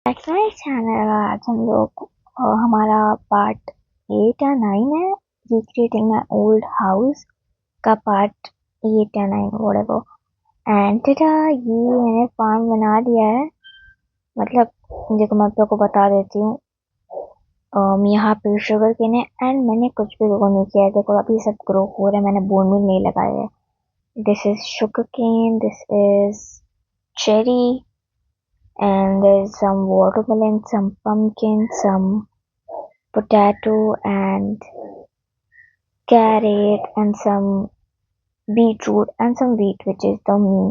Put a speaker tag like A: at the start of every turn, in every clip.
A: Exercise channel आज हम लोग हमारा पार्ट 8 या 9 है रिक्रिएटिंग माय ओल्ड हाउस का पार्ट 8 या 9 व्हाटएवर एंड टेटा ये मैंने फार्म बना दिया है। मतलब देखो मैं आप लोग को बता देती हूँ। यहाँ पे शुगर केन है एंड मैंने कुछ भी लोगों नहीं किया है। देखो अभी सब ग्रो हो रहा है, मैंने बोन भी नहीं लगाया है। This is sugar cane, this is cherry and there's some watermelon, some pumpkin, some potato and carrot and some beetroot and some wheat, which is the main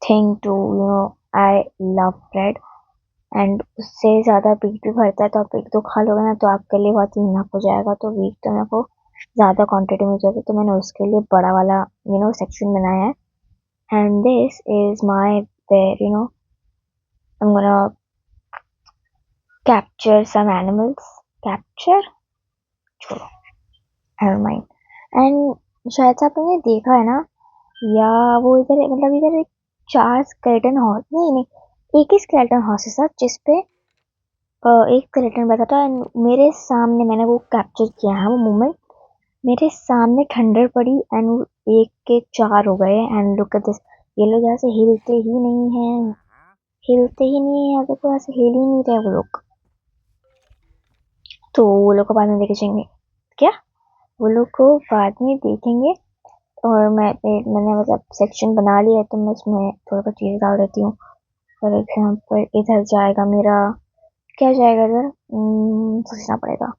A: thing to I love bread and उससे ज़्यादा पेट भी भरता है। तो आप एक दो खा लोगे ना तो आपके लिए बहुत इनफ हो जाएगा। तो वीट तो मेरे को ज़्यादा क्वांटिटी में चाहिए तो मैंने उसके लिए बड़ा वाला सेक्शन बनाया है। And this is my where I'm gonna capture some animals. Capture? छोड़ो, never mind. एंड शायद से आपने देखा है ना, या वो इधर मतलब इधर एक 4 स्केलेटन हॉर्स नहीं एक ही स्केलेटन हॉर्स है सर, जिसपे एक स्केलेटन बैठा था एंड मेरे सामने मैंने वो कैप्चर किया है वो मोमेंट। मेरे सामने ठंडर पड़ी एंड वो एक के 4 हो गए एंड लुक एट दिस। ये लोग ऐसे हिलते ही नहीं है, हिलते ही नहीं है। देखो ऐसे हिल ही नहीं रहे वो लोग। तो वो लोग को बाद में देखे जाएंगे क्या, वो लोग को बाद में देखेंगे। और मैंने मतलब सेक्शन बना लिया है तो मैं इसमें थोड़ा सा चीज़ डाल देती हूँ। फॉर एग्जाम्पल इधर जाएगा मेरा, क्या जाएगा इधर, सोचना पड़ेगा।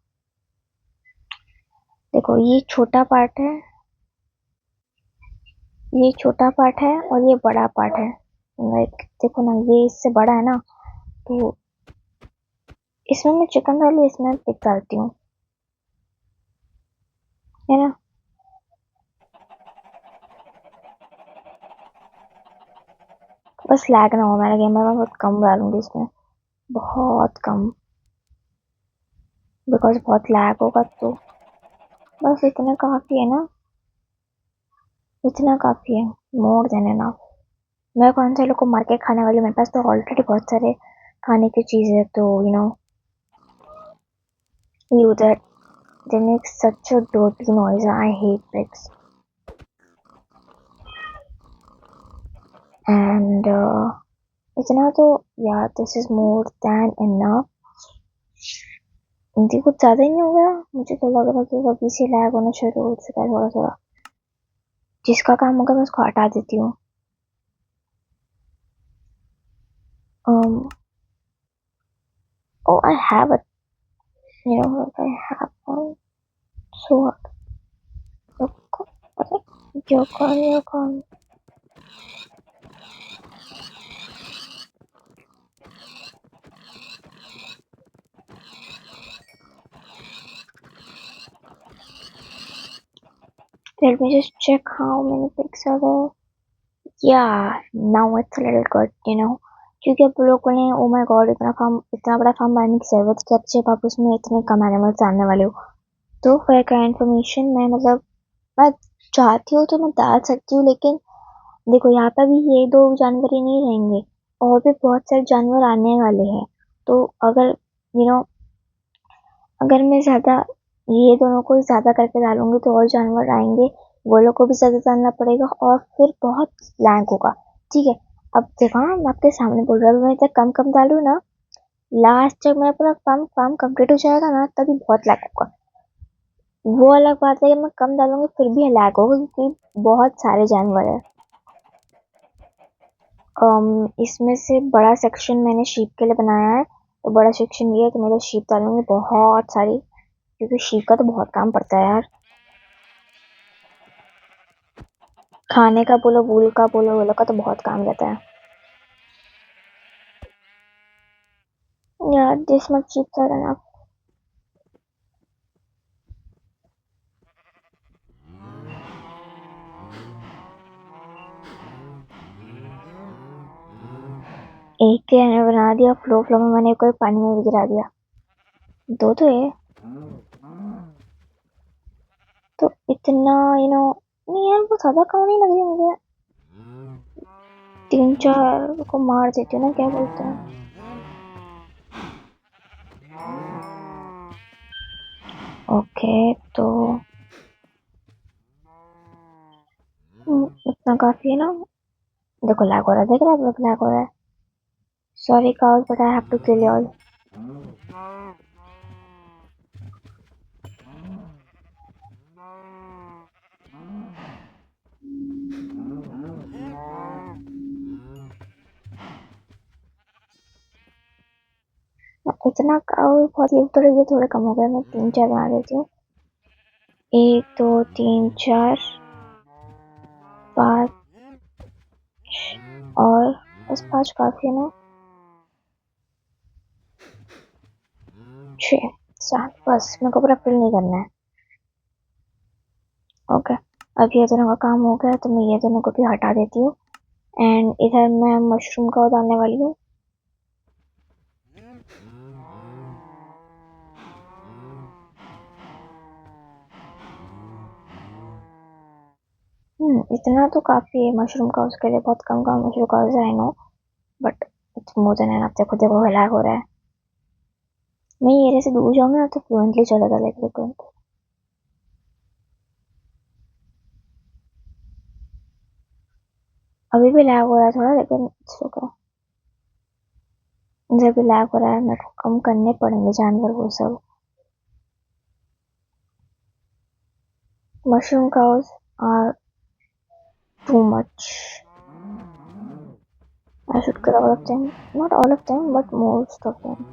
A: देखो ये छोटा पार्ट है, ये छोटा पार्ट है और ये बड़ा पार्ट है। लाइक देखो ना, ये इससे बड़ा है ना, तो इसमें मैं चिकन डालू, इसमें पिग डालती हूँ, है ना। बस लैग ना हो मेरा गेम में, मैं बहुत कम डालूंगी इसमें, बहुत कम, बिकॉज बहुत लैग होगा। तो बस इतना काफ़ी है ना, इतना काफ़ी है, मोर देन एनफ। मैं कौन से लोग को मार के खाने वाली, मेरे पास तो ऑलरेडी बहुत सारे खाने की चीज़ें है। तो you that they make such a dirty noise. I hate pigs. And इतना तो यार, this is more than enough। Hindi कुछ ज़्यादा ही नहीं हो गया, मुझे तो लग रहा कि अभी से लैग होना शुरू हो चुका है थोड़ा थोड़ा। जिसका काम होगा मैं उसको हटा देती हूँ। um oh, I have a, I have one sword. You're gone. Let me just check how many pigs are there. Yeah, now it's a little good, क्योंकि अब लोगों ने ओ माय गॉड इतना बड़ा फार्म बनाने की जरूरत क्या थी जब आप उसमें इतने कम एनिमल्स डालने वाले हो। तो फॉर का इन्फॉर्मेशन, मैं चाहती हूँ तो मैं डाल सकती हूँ, लेकिन देखो यहाँ पर भी ये 2 जानवर ही नहीं रहेंगे, और भी बहुत सारे जानवर आने वाले हैं। तो अगर अगर मैं ज़्यादा ये दोनों को ज़्यादा करके डालूंगी तो और जानवर आएंगे, वो लोग को भी ज़्यादा डालना पड़ेगा और फिर बहुत लैग होगा। ठीक है, अब देखो ना, मैं आपके सामने बोल रहा हूँ, मैं इतना कम कम डालू ना, लास्ट जब मेरा पूरा फार्म कंप्लीट हो जाएगा ना तभी बहुत लैग होगा। वो अलग बात है कि मैं कम डालूंगी फिर भी लैग होगा क्योंकि बहुत सारे जानवर है। इसमें से बड़ा सेक्शन मैंने शीप के लिए बनाया है, तो बड़ा सेक्शन ये है कि मेरे शीप डालूंगी बहुत सारी, क्योंकि शीप का तो बहुत काम पड़ता है यार। खाने का बोलो, वूल का बोलो, वो लोग का तो बहुत काम रहता है यार। दिस मच चीप था ना। एक के मैंने बना दिया, फ्लो में मैंने कोई पानी में भी गिरा दिया। 2 तो है, तो इतना नहीं यार, वो ज़्यादा कम नहीं लग रही मुझे। 3-4 को मार देती हूँ ना, क्या बोलते हैं। ओके तो इतना काफी है ना। देखो लैग हो रहा है, देख रहे हो आप लोग, लैग हो रहा है। Sorry cows but I have to kill you all. इतना काऊ बहुत ही थोड़े कम हो गए, मैं 3-4 बना देती हूँ। 1 2 3 4 5 और बस 5 काफी है ना। 6 7 बस, मेरे को पूरा फिल नहीं करना है। ओके अब ये दोनों का काम हो गया तो मैं ये दोनों को भी हटा देती हूँ। एंड इधर मैं मशरूम का डालने वाली हूँ। इतना तो काफी है मशरूम का, उसके लिए बहुत कम का मशरूम का I know, but it's more than enough. देखो देखो लैग हो रहा है। मैं ये एरिया से दूर जाऊंगा ना तो फ्लुएंटली चलेगा, लेकिन अभी भी लैग हो रहा है थोड़ा, लेकिन इट्स ओके। जब भी लैग हो रहा है मेरे को कम करने पड़ेंगे जानवर वो सब। Mushroom cows are too much. I should kill all of them. Not all of them, but most of them.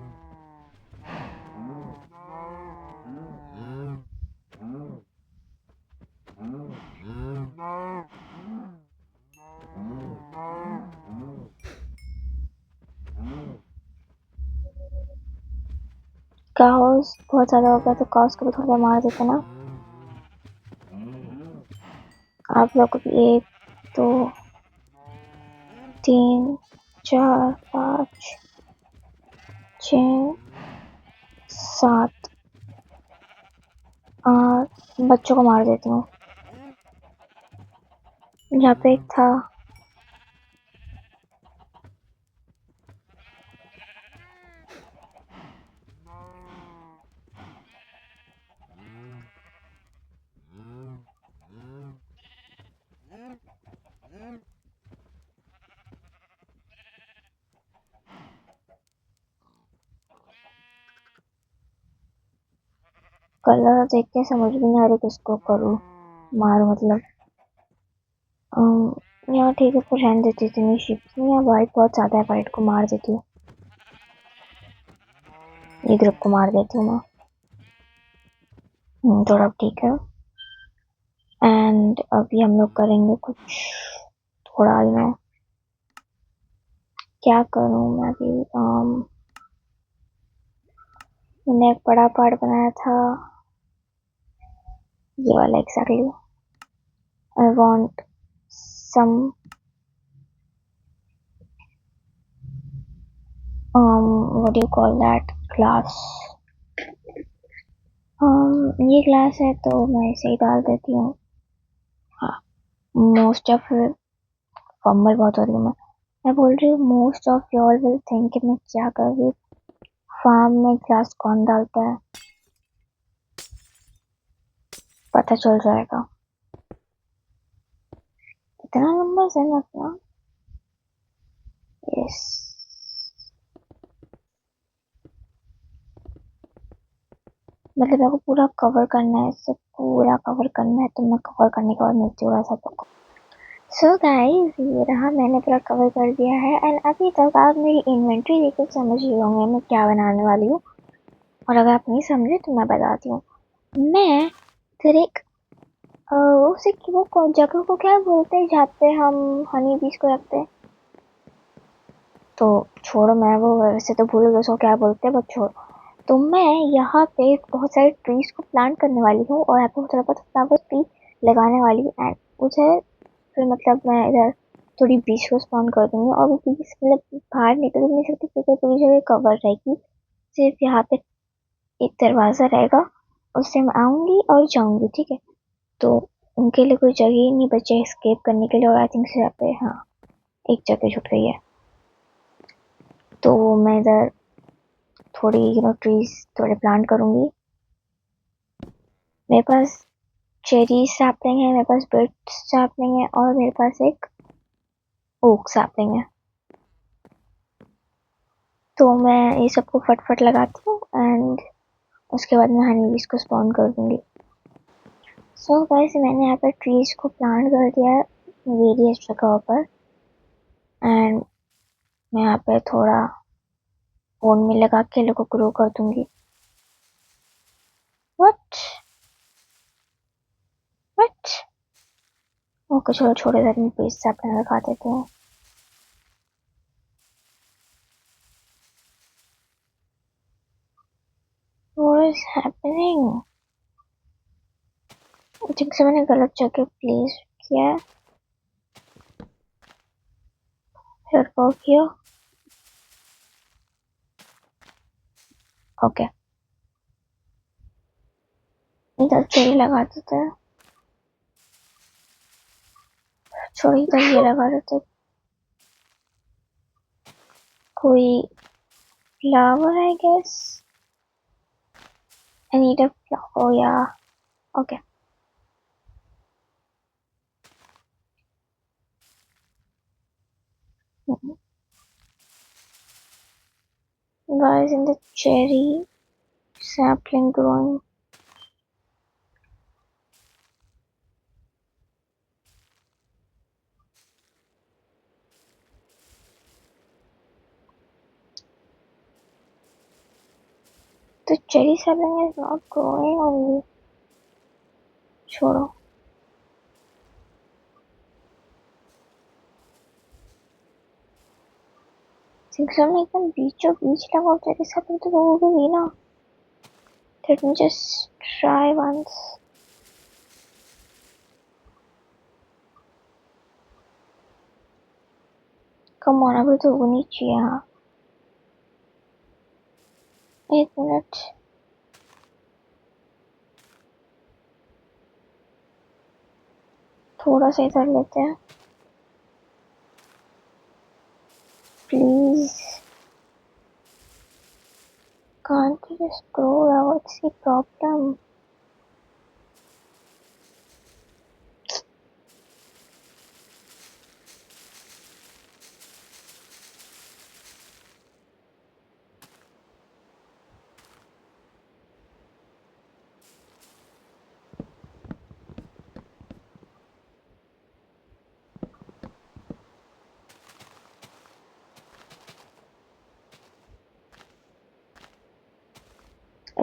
A: Cows बहुत ज़्यादा हो गया तो cows को भी थोड़ा मार देते ना। आप लोग को भी 1 2 3 4 5 6 7 8 बच्चों को मार देती हूँ। यहाँ पे एक था। कलर देख के समझ भी नहीं आ रही किसको करूँ मार, मतलब यहाँ ठीक है, फिर रहने देती थी। शिप्स में यहाँ वाइट बहुत ज़्यादा है, वाइट को मार देती हूँ। ये ग्रुप को मार देती हूँ मैं। थोड़ा ठीक है। एंड अभी हम लोग करेंगे कुछ थोड़ा मैं क्या करूँ मैं अभी। मैंने एक बड़ा पार्ट बनाया था ये वाला exactly. I want some what do you call that, glass. ये ग्लास है तो मैं इसे ही डाल देती हूँ। हाँ मोस्ट ऑफ फंबल बहुत हो रही हूँ मैं बोल रही हूँ most of wall will think कि मैं क्या कर रही हूँ। फार्म में ग्लास कौन डालता है पता चल जाएगा। इतना लंबा से अपना यस। मतलब मेरे को पूरा कवर करना है, इससे पूरा कवर करना है तो मैं कवर करने के बाद मिलती हूँ ऐसा तो। सो गाइस ये रहा, मैंने पूरा कवर कर दिया है। एंड अभी तक आप मेरी इन्वेंटरी देखकर समझ ही होंगे मैं क्या बनाने वाली हूँ, और अगर आप नहीं समझे तो मैं बताती हूँ। मैं फिर एक उसे वो जगह को क्या बोलते हैं जहाँ पे हम हनी बीज को रखते हैं, तो छोड़ो मैं वो वैसे तो भूल गई उसको क्या बोलते हैं, बट छोड़ो। तो मैं यहाँ पे बहुत सारे ट्रीज को प्लांट करने वाली हूँ और यहाँ पे थोड़ा बहुत फ्लावर्स भी लगाने वाली हूँ। एंड उधर फिर मतलब मैं इधर थोड़ी बीच को स्पॉन कर दूंगी और वो बीच मतलब बाहर निकल नहीं सकती क्योंकि पूरी जगह कवर रहेगी। सिर्फ यहाँ पे एक दरवाज़ा रहेगा, उससे मैं आऊँगी और जाऊँगी, ठीक है। तो उनके लिए कोई जगह ही नहीं बचे एस्केप करने के लिए, और आई थिंक यहाँ पे हाँ एक जगह छूट गई है। तो मैं इधर थोड़ी ट्रीज थोड़े प्लांट करूंगी। मेरे पास चेरी सैपलिंग है, मेरे पास birch सैपलिंग है और मेरे पास एक ओक सैपलिंग है। तो मैं ये सबको फटफट लगाती हूँ एंड उसके बाद मैं हनी बीज को स्पॉन कर दूंगी। सो गाइस, मैंने यहाँ पर ट्रीज को प्लांट कर दिया है वेरियस जगहों पर एंड मैं यहाँ पे थोड़ा फोन में लगा के लोगों को ग्रो कर दूंगी। व्हाट व्हाट ओके, चलो छोटे देर में पेज से अपने लगा देते हैं। What is happening? ठीक से मैंने गलत जगह प्लेस किया है। फिर को किया। ओके, इधर चेरी लगा देते हैं। छोड़, इधर ये लगा देते। कोई flower, I guess. I need a flower. Oh yeah. Okay. Guys, in the cherry sapling growing. The cherry sapling is not growing only. छोड़ो। सिंगसम में एकदम बीचों बीच लगा cherry sapling तो वो भी ना। Let me just try once. Come on, अभी तो होनी चाहिए। हाँ, 1 मिनट। थोड़ा सा इधर लेते हैं please. Can't you just grow? What's the problem?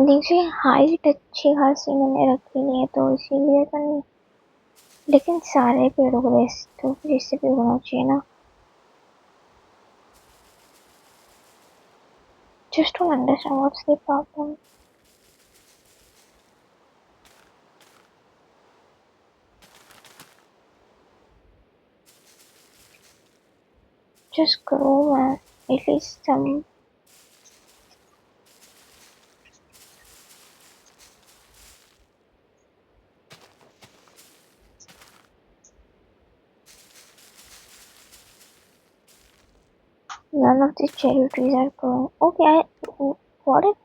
A: देखिए, हाइट अच्छी खासी मैंने रखी नहीं है तो इसीलिए तो नहीं। लेकिन सारे पेड़ों को तो जैसे भी होना चाहिए ना। Just don't understand what's the problem. Just grow, man. At least some. None of the cherry trees are growing. Okay, what if?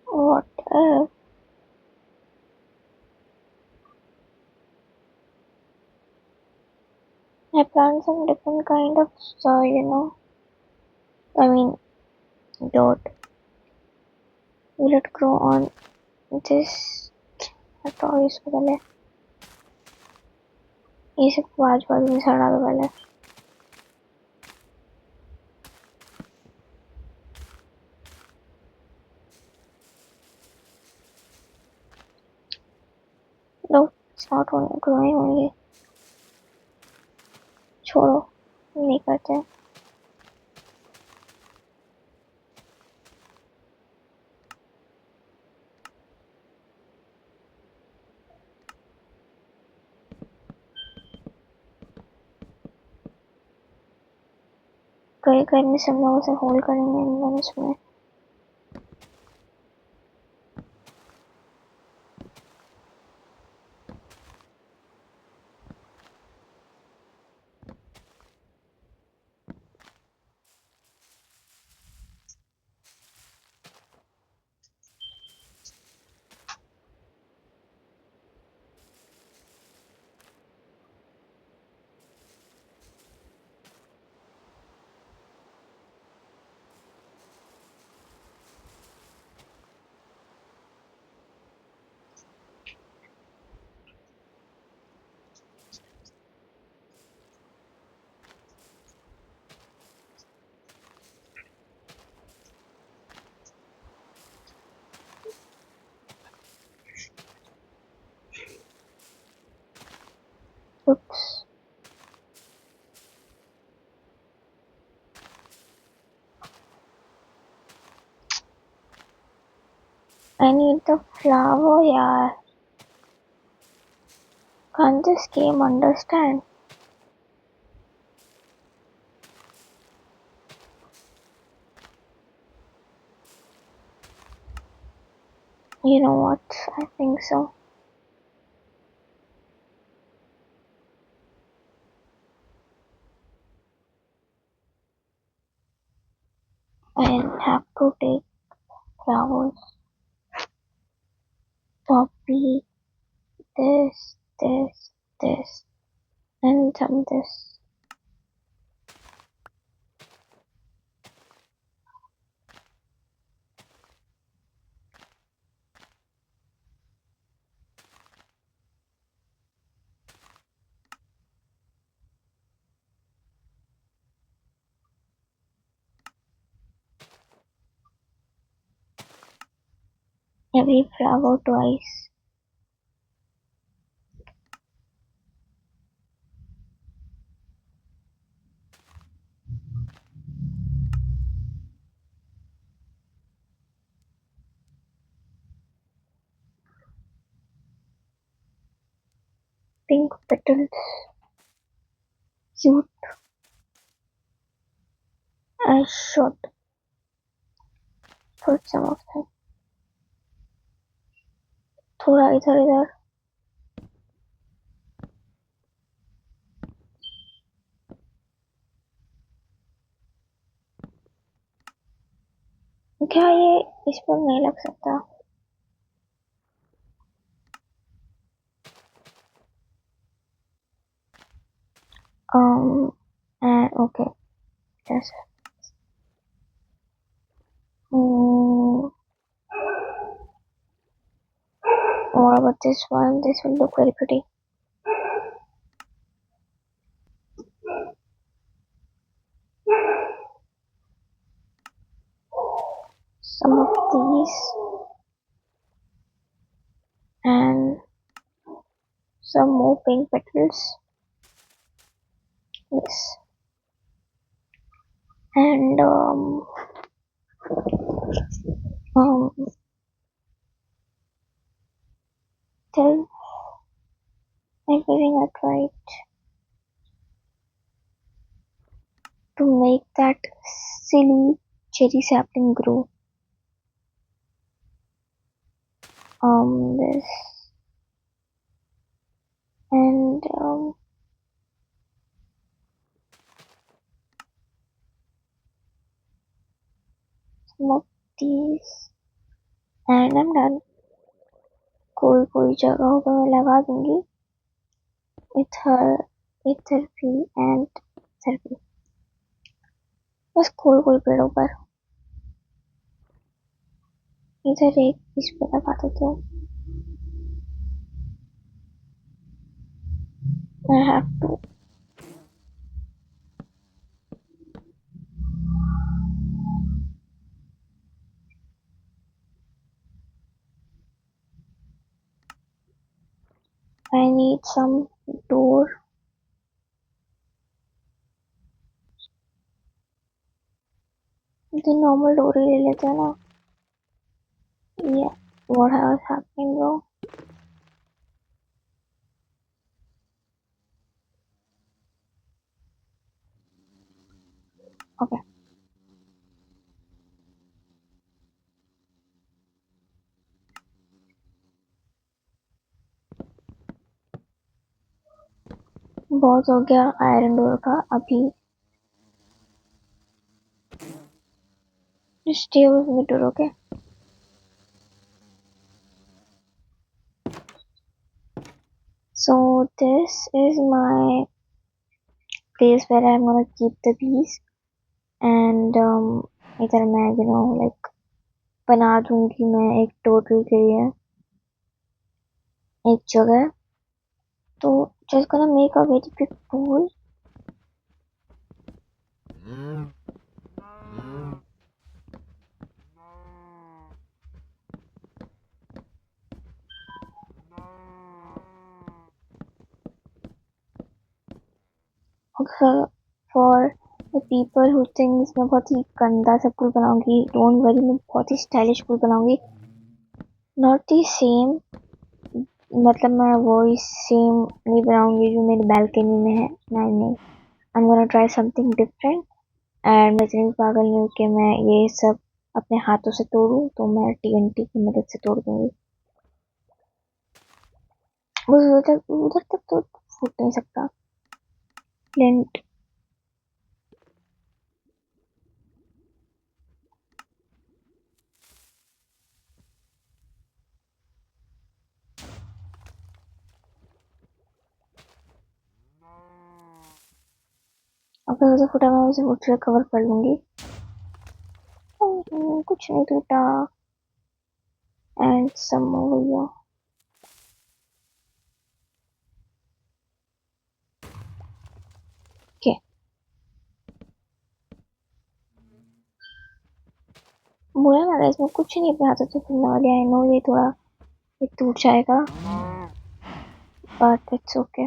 A: What if? I plant some different kind of soil, I mean, dirt. Will it grow on this? हटाओ इसको पहले। ये सब आजू बाजू में सड़ा दो पहले। No, it's not growing only. छोड़ो, नहीं करते। कई घर में सब लोग उसे होल्ड करेंगे, मैंने सुना। I need the flower, yaar. Can't this game understand? You know what? I think so. I have to take flowers, poppy, this, and some this. Every flower twice. Pink petals. Cute. I should put some of them. थोड़ा इधर इधर. क्या ये इस पर नहीं लग सकता? And okay, yes. What about this one? This will look very pretty. Some of these and some more pink petals. Yes, and um, till everything I tried to make that silly cherry sapling grow. This and some of these, and I'm done. कोई कोई जगहों पे मैं लगा दूंगी इधर भी and इधर भी, बस कोई कोई पेड़ों पर. इधर एक इस पे लगा देती हूँ. I have to. I need some door. The normal door ही ले लेते हैं ना. Yeah, what was happening bro? Okay. बहुत हो गया आयरन डोर का. अभी stay with the door, okay? So this is my place where I'm gonna keep the bees, and इधर मैं like बना दूंगी मैं एक टोटल के लिए एक जगह. तो just gonna make a very big pool. For the people who thinks मैं बहुत ही गंदा सा pool बनाऊंगी, don't worry, मैं बहुत ही स्टाइलिश pool बनाऊंगी. नॉट दी सेम, मतलब मैं वो सेम नहीं बनाऊंगी जो मेरी बालकनी में है, नहीं, I am gonna try something different. And मैं इतनी पागल नहीं हूँ कि मैं ये सब अपने हाथों से तोड़ूं, तो मैं टीएनटी की मदद से तोड़ दूंगी। बस उधर तक तो फूट नहीं सकता। फ्लिंट, अगर उधर फूटा मैं उसे फुट से कवर कर लूंगी। कुछ नहीं टूटा। एंड सम भैया, ओके, बोला ना इसमें कुछ नहीं अपने हाथों से फूलने वाले। आई नो ये थोड़ा ये टूट जाएगा, but it's okay.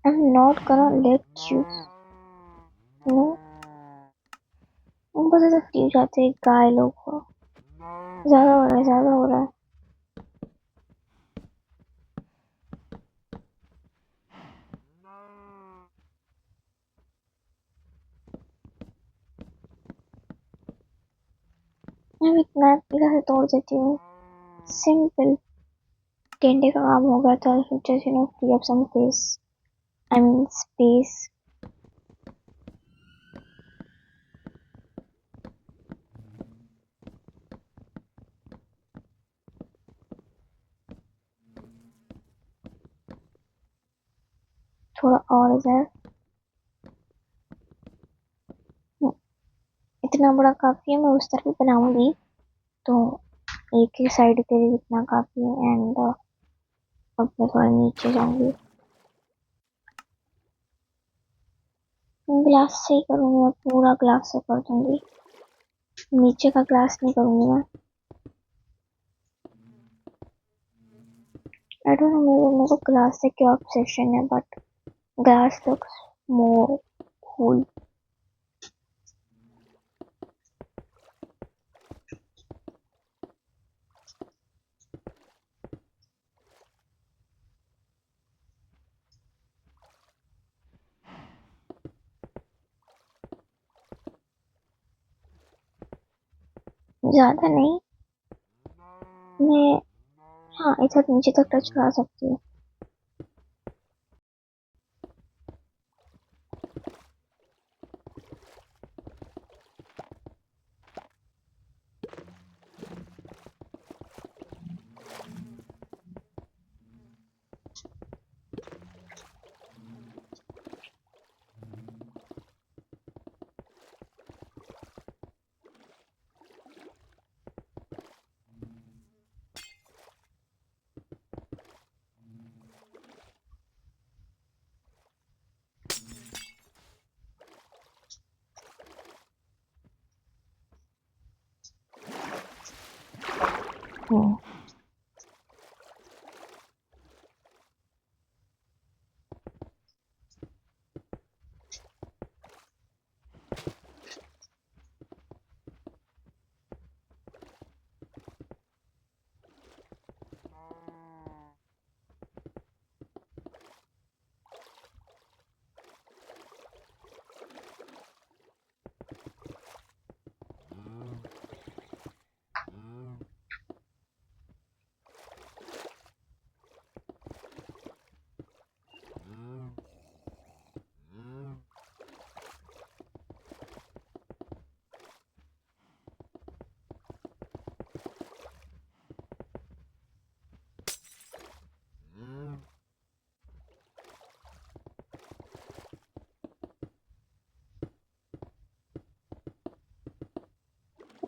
A: I am not gonna let you know. बस ऐसे फ्री जाते हैं गाय लोग को। ज्यादा हो रहा है, ज्यादा हो रहा है। मैं इतना पीला से तोड़ देती हूँ। सिंपल। टेंडे का काम हो गया था। Just free up some face, I mean space. थोड़ा और इधर। इतना बड़ा काफी है, मैं उस तरफ भी बनाऊंगी तो एक ही साइड के लिए इतना काफी है। एंड अब मैं थोड़ा नीचे जाऊंगी। ग्लास से ही करूंगी, मैं पूरा ग्लास से कर दूंगी। नीचे का ग्लास नहीं करूंगी मैं। आई डोंट नो, मेरे को ग्लास से क्या ऑब्सेशन है, but glass looks more cool. ज्यादा नहीं, मैं हाँ इधर नीचे तक टच करा सकती हूँ। हम्म,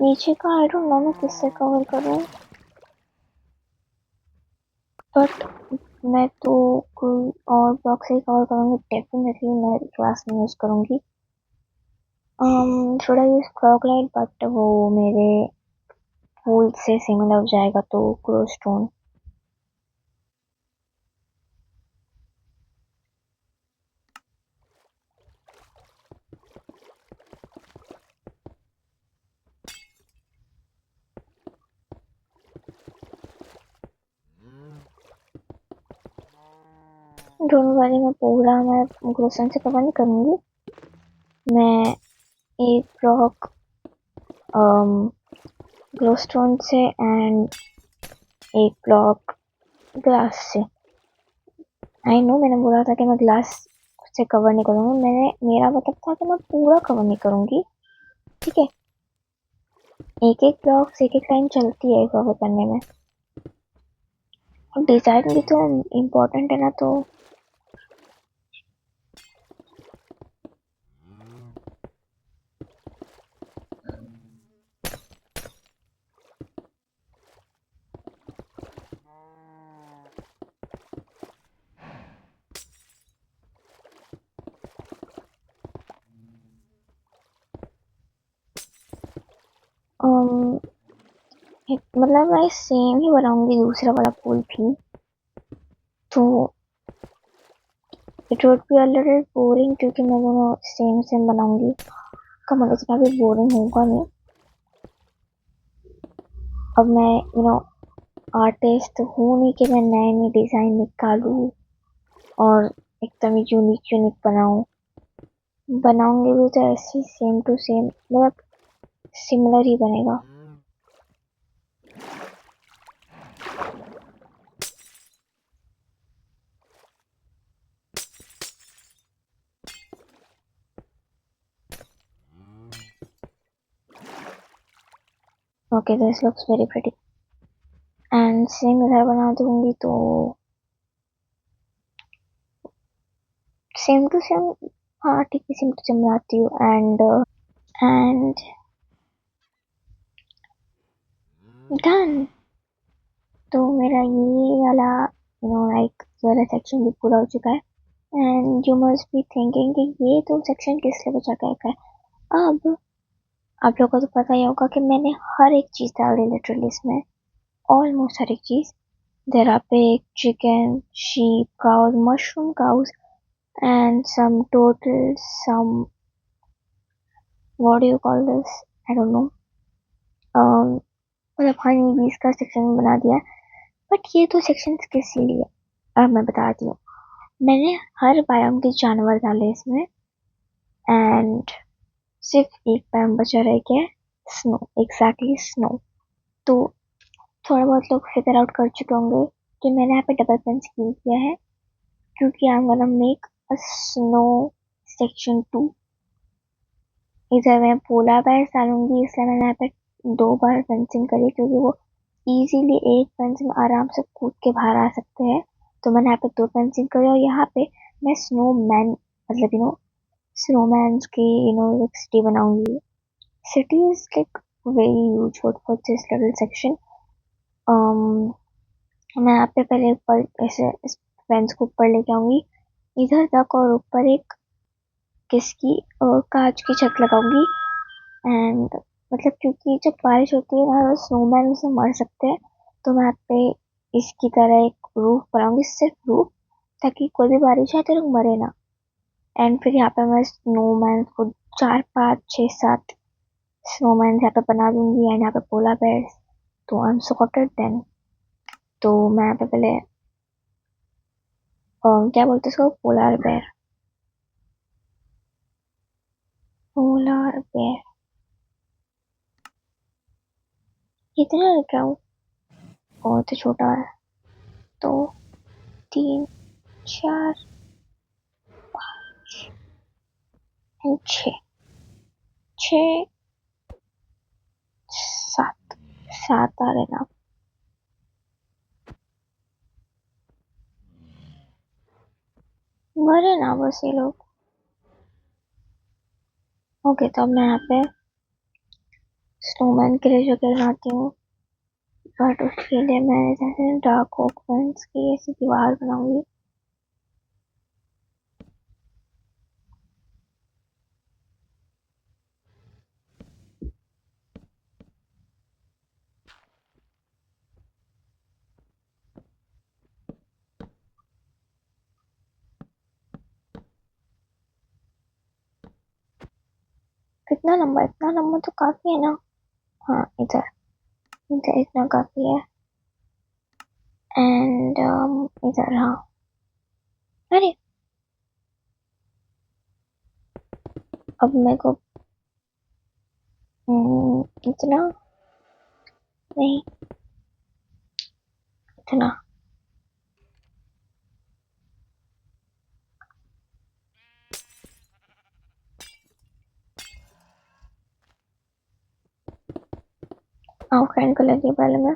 A: नीचे का आई डोंट नो मैं किससे कवर करूँ, बट मैं तो कोई और ब्लॉक से ही कवर करूंगी। डेफिनेटली मैं ग्लास नहीं यूज करूंगी। Should I use frog light, but वो मेरे फूल से सिमिलर हो जाएगा, तो ग्लो स्टोन। डोंट वरी, मैं ग्लोस्टोन से कवर नहीं करूँगी। मैं एक ब्लॉक ग्लोस्टोन से एंड एक ब्लॉक ग्लास से। आई नो मैंने बोला था कि मैं ग्लास से कवर नहीं करूँगी, मेरा मतलब था कि मैं पूरा कवर नहीं करूँगी, ठीक है। एक एक ब्लॉक एक एक टाइम चलती है कवर करने में, और डिजाइन भी तो इम्पोर्टेंट है ना। तो मतलब मैं सेम ही बनाऊंगी दूसरा वाला पुल भी, तो it would be a little boring क्योंकि मैं दोनों सेम सेम बनाऊंगी। कमल इतना भी बोरिंग होगा नहीं। अब मैं आर्टिस्ट हूँ नहीं कि मैं नए नए डिजाइन निकालूं और एकदम यूनिक यूनिक बनाऊंगी भी तो ऐसे सेम टू सेम, मतलब सिमिलर ही बनेगा। Okay, this looks very pretty and same इधर बना दूंगी तो सेम टू सेम। हाँ ठीक है, सेम टू सेम बनाती हूँ। And done. तो मेरा ये वाला लाइक वाला सेक्शन भी पूरा हो चुका है। And you must be thinking कि ये तो सेक्शन किस लिए बचा क्या है। अब आप लोगों को तो पता ही होगा कि मैंने हर एक चीज डाल दी लिटरली इसमें, ऑलमोस्ट हर एक चीज। There are pig, chicken, sheep, cows, mushroom cows, and some turtles, some, what do you call this, I don't know, मतलब हनी बीज का सेक्शन बना दिया। बट ये तो सेक्शन किस लिए, अब मैं बताती हूँ। मैंने हर बायोम के जानवर डाले इसमें, एंड सिर्फ एक बायोम बचा रह गया, स्नो, एग्जैक्टली स्नो। तो थोड़ा बहुत लोग फिगर आउट कर चुके होंगे कि मैंने यहाँ पे डबल पेंस क्यों किया है, क्योंकि I am gonna make a snow section 2। इधर मैं पोला बेयर डालूंगी, इसलिए मैंने यहाँ पे 2 बार फेंसिंग करी, क्योंकि वो इजीली एक फेंस में आराम से कूद के बाहर आ सकते हैं। तो मैंने यहाँ पे 2 फेंसिंग करी, और यहाँ पे मैं स्नोमैन, मतलब स्नोमैन की सिटी बनाऊंगी। City is like very huge for this little section. मैं यहाँ पे पहले ऊपर ऐसे इस फेंस को ऊपर लेके आऊंगी इधर तक, और ऊपर एक किसकी कांच की छत लगाऊंगी। एंड मतलब क्योंकि जब बारिश होती है ना, स्नोमैन उसमें मर सकते हैं, तो मैं यहाँ पे इसकी तरह एक रूफ बनाऊंगी, सिर्फ रूफ, ताकि कोई भी बारिश आए तो लोग मरे ना। एंड फिर यहाँ पे मैं स्नोमैन को 4, 5, 6, 7 स्नोमैन यहाँ पे बना दूंगी, एंड यहाँ पे पोला बेयर। तो आई एम सॉर्टेड देन। तो मैं यहाँ पे पहले क्या बोलते हैं उसको, पोलार बेयर, पोलार बेयर कितना रख रहा हूँ, बहुत ही छोटा है। तो 3, 4, 5 6, 7, 7 आ रहे ना। मरे ना बस ये लोग। ओके, तो अब मैं यहाँ पे स्नोमैन के लिए जगह बनाती हूँ, बट उसके लिए मैं जैसे डार्क ओक पेंस की ऐसी दीवार बनाऊंगी। कितना लंबा, इतना लंबा तो काफी है ना। हाँ, इधर इधर इतना काफी है। एंड इधर, हाँ अरे अब मेरे को इतना नहीं, इतना। आउटलाइन कर लेती हूँ पहले मैं।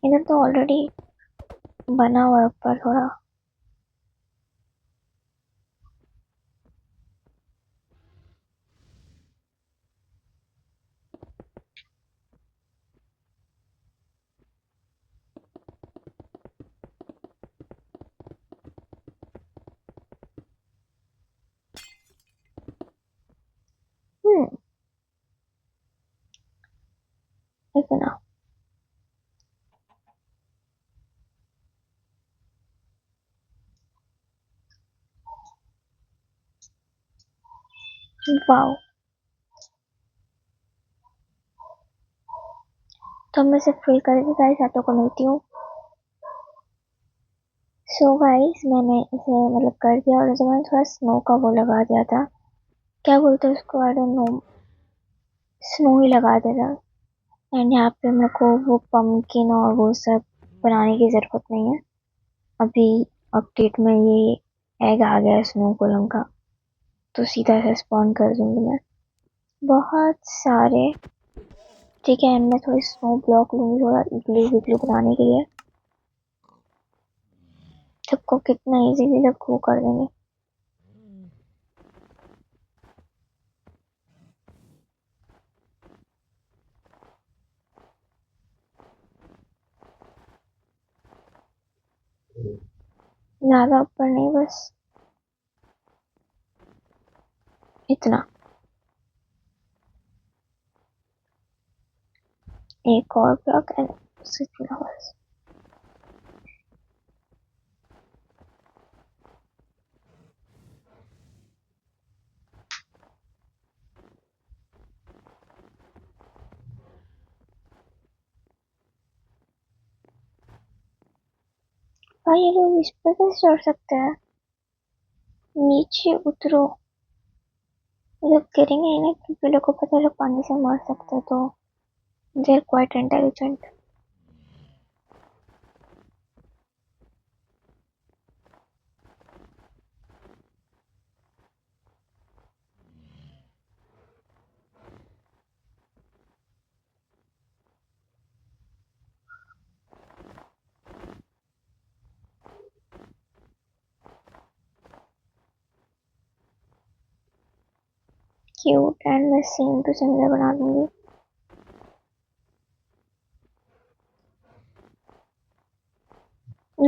A: इधर तो ऑलरेडी बना हुआ है ऊपर थोड़ा। हम्म, इतना। वाओ। तो मैं सिर्फ फिल करके गाइस आप लोग को मिलती हूँ। सो गाइस मैंने इसे मतलब कर दिया, और जब मैंने थोड़ा स्नो का वो लगा दिया था, क्या बोलते हैं उसको, आई डोंट नो, स्नो ही लगा दिया था। एंड यहाँ पे मेरे को वो पम्पकिन और वो सब बनाने की जरूरत नहीं है अभी। अपडेट में ये एग आ गया है स्नो गोलम का, तो सीधा से स्पॉन कर दूंगी मैं बहुत सारे। ठीक है, एंड मैं थोड़ी स्नो ब्लॉक लूंगी थोड़ा इग्लू विग्लू बनाने के लिए। सबको कितना इजीली लोग वो कर देंगे। ज्यादा ऊपर नहीं, बस इतना। एक और ब्लॉक एंड इतना बस। भाई ये लोग इस पे कैसे चढ़ सकते हैं? नीचे उतरो। ये लोग गिरेंगे ही नहीं, क्योंकि लोग को पता है लोग पानी से मर सकते हैं, तो they are quite intelligent. Cute, and मैं सेम टू सेम बना दूंगी।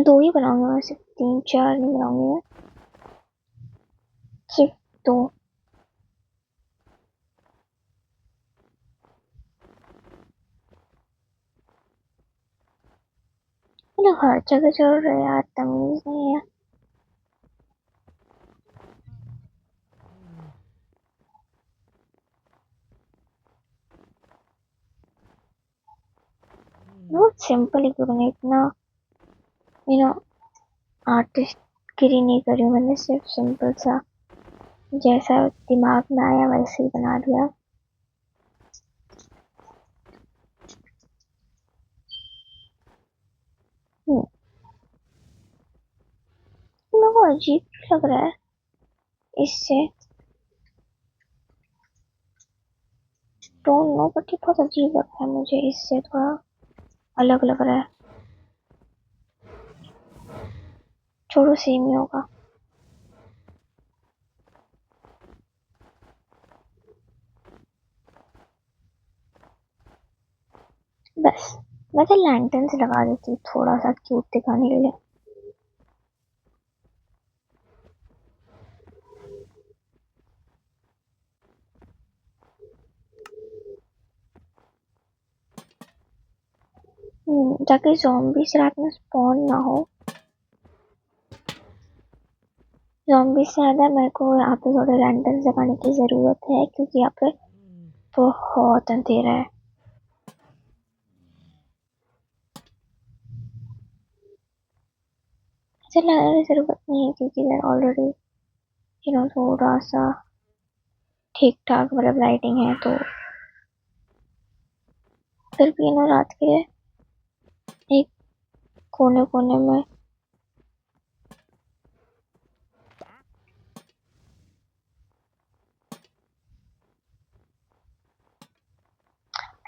A: दो ही बनाऊंगी मैं, सिर्फ तीन चार नहीं बनाऊंगी मैं, सिर्फ दो। मतलब हर जगह चल रहे यार, तमीज नहीं है। बहुत सिंपल इक्विपमेंट, इतना यू नो आर्टिस्ट गिरी नहीं करी हूँ मैंने, सिर्फ सिंपल सा जैसा दिमाग में आया वैसे ही बना दिया। मेरे को अजीब लग रहा है इससे, डोंट नो, बट ये बहुत अजीब लग रहा है मुझे, इससे थोड़ा अलग लग रहा है। छोड़ो, सेम ही होगा। बस मैं तो लैंटर्न से लगा देती हूँ थोड़ा सा क्यूट दिखाने के लिए। ताकि zombies रात में स्पॉन ना हो। zombies से ज़्यादा मेरे को यहाँ पे थोड़े लैंटर्न्स लगाने की ज़रूरत है क्योंकि यहाँ पे बहुत अंधेरा है। ऐसे लगाने की ज़रूरत नहीं है क्योंकि देर ऑलरेडी थोड़ा सा ठीक ठाक मतलब लाइटिंग है, तो फिर भी रात के एक कोने कोने में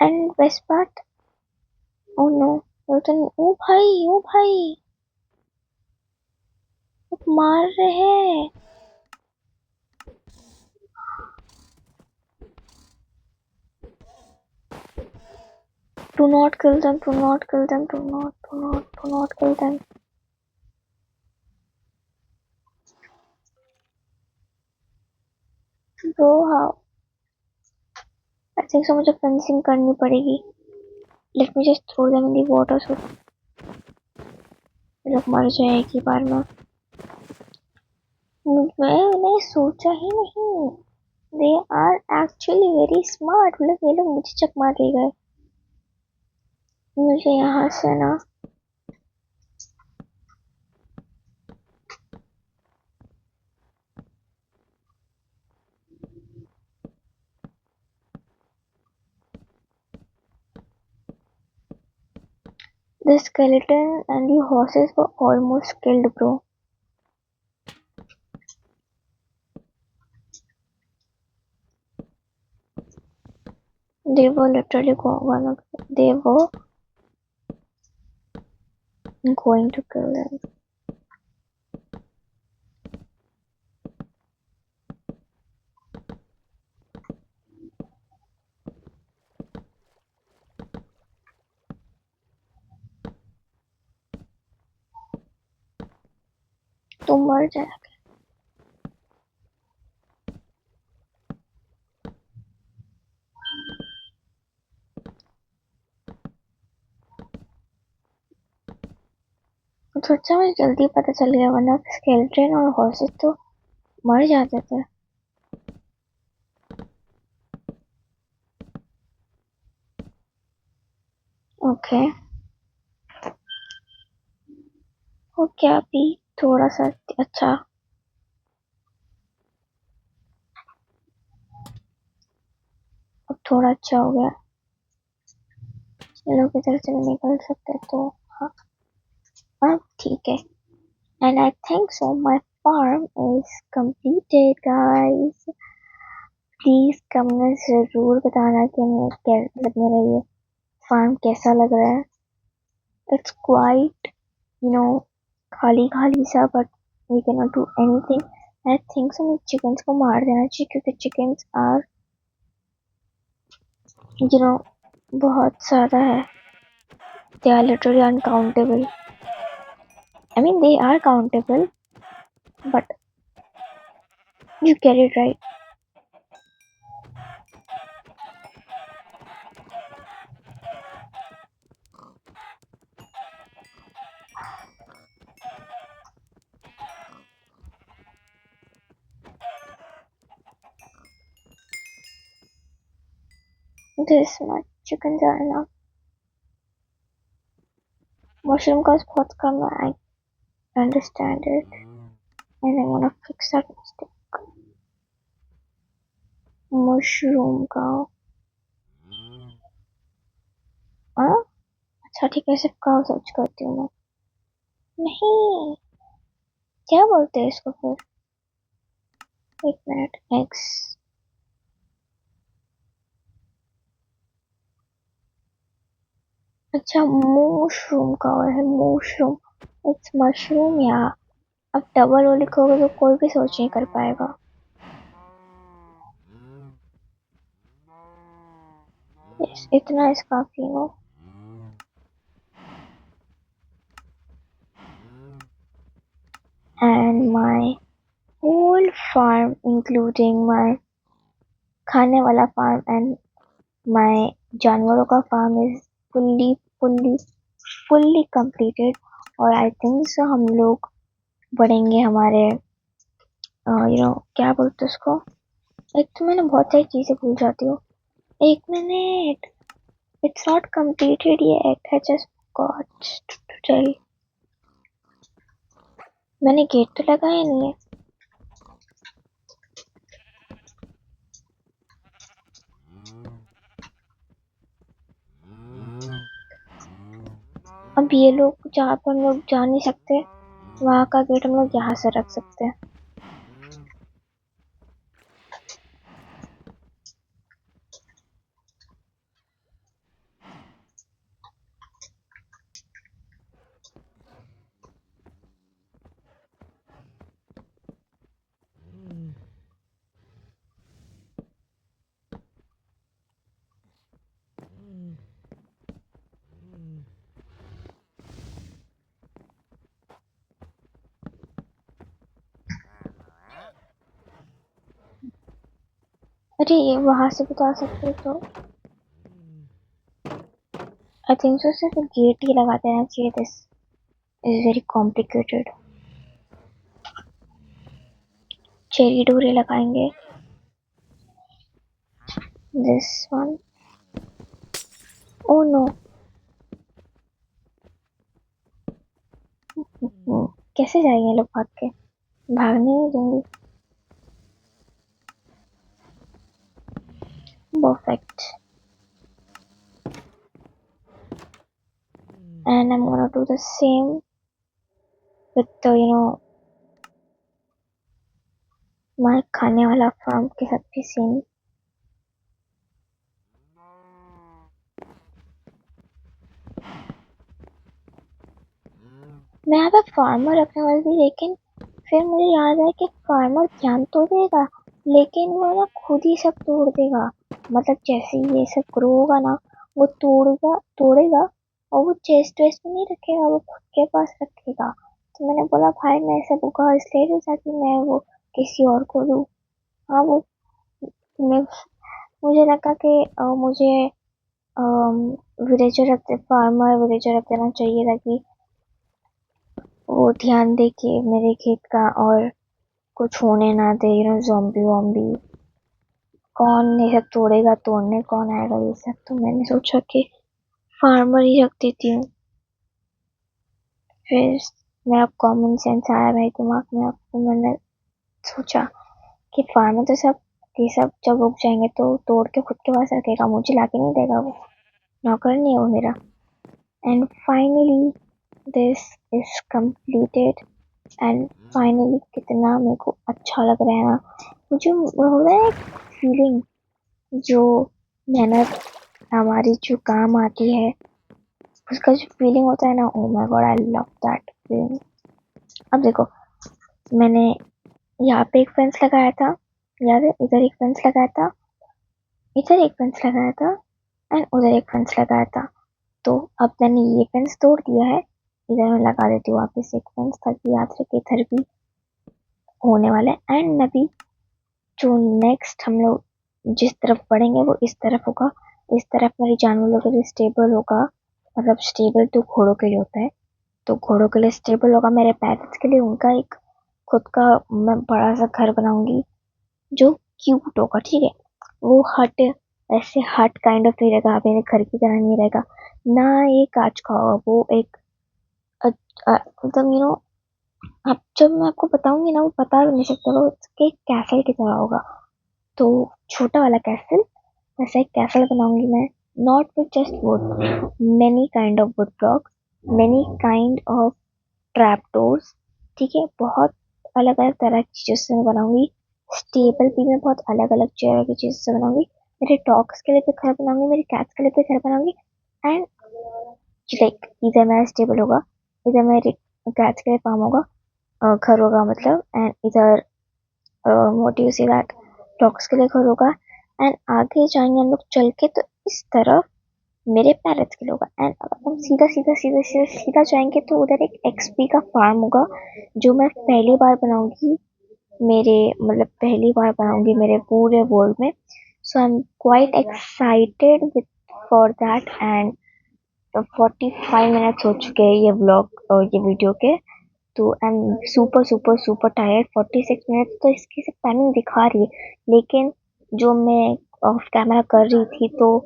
A: and best part, oh no, oh भाई, ओ भाई, मार रहे हैं। Do not kill them, do not kill them, do not kill them. Bro, how? I think so मुझे fencing करनी पड़ेगी. Let me just throw them in the water so ये लोग मर जाए एक ही बार में. मैंने सोचा ही नहीं. They are actually very smart. मतलब ये लोग मुझे चक मार ले गए. मुझे यहाँ से ना the skeleton and the horses were almost killed, bro. They were literally they were going to kill them. तुम मर जाएगा. सोचा मुझे जल्दी पता चल गया, वरना स्केलेटन और हॉर्सेस तो मर जाते थे. ओके, ओके, अभी थोड़ा सा अच्छा. अब थोड़ा अच्छा हो गया. ये लोग इधर से नहीं निकल सकते, तो हाँ, अब ठीक है. And I think so my farm is completed, guys. Please comment जरूर बताना कि मतलब मेरा ये फार्म कैसा लग रहा है. इट्स क्वाइट खाली खाली सा, but we can not do anything. I think so मुझे चिकन्स को मार देना चाहिए क्योंकि चिकन्स आर बहुत ज़्यादा है. They are literally uncountable. I mean they are countable, but you get it right. This much chickens are enough. Mushroom cost बहुत कम है. I understand it, and I wanna fix that mistake. Mushroom का हाँ, अच्छा ठीक है, सिर्फ का search करती हूँ मैं. नहीं, क्या बोलते हैं इसको फिर? एक मिनट. X. अच्छा, मशरूम का है. Mushroom, it's mushroom. या अब डबल ओ लिखोगे तो कोई भी सोच नहीं कर पाएगा. इतना इस काफी हो. And my whole farm, including my खाने वाला farm and my जानवरों का farm is fully fully completed. और आई थिंक सो हम लोग बढ़ेंगे हमारे क्या बोलते उसको। एक तो मैंने बहुत सारी चीजें भूल जाती हूँ। एक minute, it's not completed yet, I just got to tell. मैंने गेट तो लगाया नहीं है। अब ये लोग जहाँ पर हम लोग जा नहीं सकते, वहाँ का गेट हम लोग यहाँ से रख सकते हैं। अरे ये वहां से बता सकते तो आई थिंक सो सिर्फ गेट ही लगा देना चाहिए। This is very complicated. Cherry डोरे लगाएंगे। दिस वन, ओ नो, कैसे जाएंगे लोग भाग के? भागने नहीं दूंगी। Perfect. And I'm gonna do the same with the my खाने वाला फार्म के साथ भी सेम। मैं यहाँ पे फार्मर रखने वाली थी, लेकिन फिर मुझे याद आया कि फार्मर ध्यान तो देगा, लेकिन वो ना खुद ही सब तोड़ देगा। मतलब जैसे ही ये सब ग्रो होगा ना, वो तोड़ेगा तोड़ेगा और वो चेस्ट वेस्ट में नहीं रखेगा, वो खुद के पास रखेगा। तो मैंने बोला भाई मैं सब उगा इसलिए दूँ ताकि मैं वो किसी और को दूँ। हाँ वो मैं मुझे लगा कि मुझे विलेजर रखते फार्मर विलेजर रख देना चाहिए ताकि वो ध्यान दे के मेरे खेत का और कुछ होने ना दे। ज़ॉम्बी वॉम्बी कौन ये सब तोड़ेगा, तोड़ने कौन आएगा ये सब। तो मैंने सोचा कि फार्मर ही रख देती हूँ। फिर मेरा कॉमन सेंस आया मेरे दिमाग में। अब मैंने सोचा कि फार्मर तो सब ये सब जब उग जाएंगे तो तोड़ के खुद के पास रखेगा, मुझे लाके नहीं देगा, वो नौकर नहीं है वो मेरा। And finally this is completed. And finally कितना मेरे को अच्छा लग रहा है ना। मुझे हो रहा है फीलिंग जो मेहनत हमारी जो काम आती है उसका जो फीलिंग होता है ना, oh my God I love that feeling. अब देखो मैंने यहाँ पे एक फेंस लगाया था, याद है? इधर एक फेंस लगाया था, इधर एक फेंस लगाया था एंड उधर एक फेंस लगाया था। तो अब मैंने ये फेंस तोड़ दिया है, इधर मैं लगा देती हूँ वापस एक फेंस ताकि याद रखे इधर भी होने वाला है। एंड अभी जो नेक्स्ट हम लोग जिस तरफ बढ़ेंगे वो इस तरफ होगा। इस तरफ मेरे जानवरों के लिए स्टेबल होगा। मतलब स्टेबल तो घोड़ों के लिए होता है, तो घोड़ों के लिए स्टेबल होगा। मेरे पैरेंट्स के लिए उनका एक खुद का मैं बड़ा सा घर बनाऊंगी जो क्यूट होगा, ठीक है? वो हट ऐसे हट काइंड ऑफ नहीं रहेगा, मेरे घर की तरह नहीं रहेगा ना। ये कांच का होगा, वो एक मतलब अब जब मैं आपको बताऊंगी ना वो बता भी नहीं सकता, वो उसके कैसल की तरह होगा। तो छोटा वाला कैसल, वैसा एक कैसल बनाऊंगी मैं। Not with just would, many kind of would blocks, many kind of trap doors, ठीक है? बहुत अलग अलग तरह की चीजों से मैं बनाऊंगी। स्टेबल भी मैं बहुत अलग अलग तरह की चीजों से बनाऊंगी। मेरे डॉग्स के लिए भी घर बनाऊंगी, मेरे कैट्स के लिए भी घर बनाऊंगी। एंड लाइक इधर मेरा स्टेबल होगा, इधर मेरे कैट्स के लिए फार्म होगा, घर होगा मतलब। एंड इधर what you say that dogs के लिए घर होगा। एंड आगे जाएंगे हम लोग चल के तो इस तरफ मेरे पैरेट्स के लिए होगा। एंड अगर हम सीधा सीधा सीधा सीधा सीधा जाएंगे तो उधर एक एक्सपी का फार्म होगा जो मैं पहली बार बनाऊंगी मेरे मतलब पहली बार बनाऊंगी मेरे पूरे वर्ल्ड में। So I am quite excited with for that. And 45 minutes हो चुके हैं ये व्लॉग और ये वीडियो के। तो I am super super super tired. 46 minutes तो इसकी सिर्फ टाइमिंग दिखा रही है, लेकिन जो मैं ऑफ कैमरा कर रही थी तो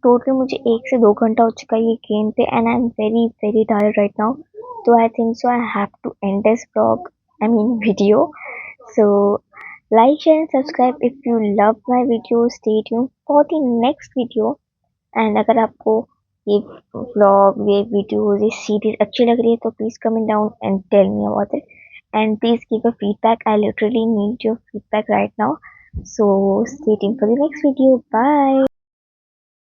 A: टोटल मुझे 1 से 2 घंटा हो चुका है ये गेम पे, and I am very very tired right now. तो I think so I have to end this vlog, I mean video. So like, share and subscribe if you love my video. Stay tuned for the next video. And अगर आपको ये vlog, ये videos, ये series अच्छी लग रही है तो please comment down and tell me about it. And please give a feedback. I literally need your feedback right now. So stay tuned for the next video. Bye.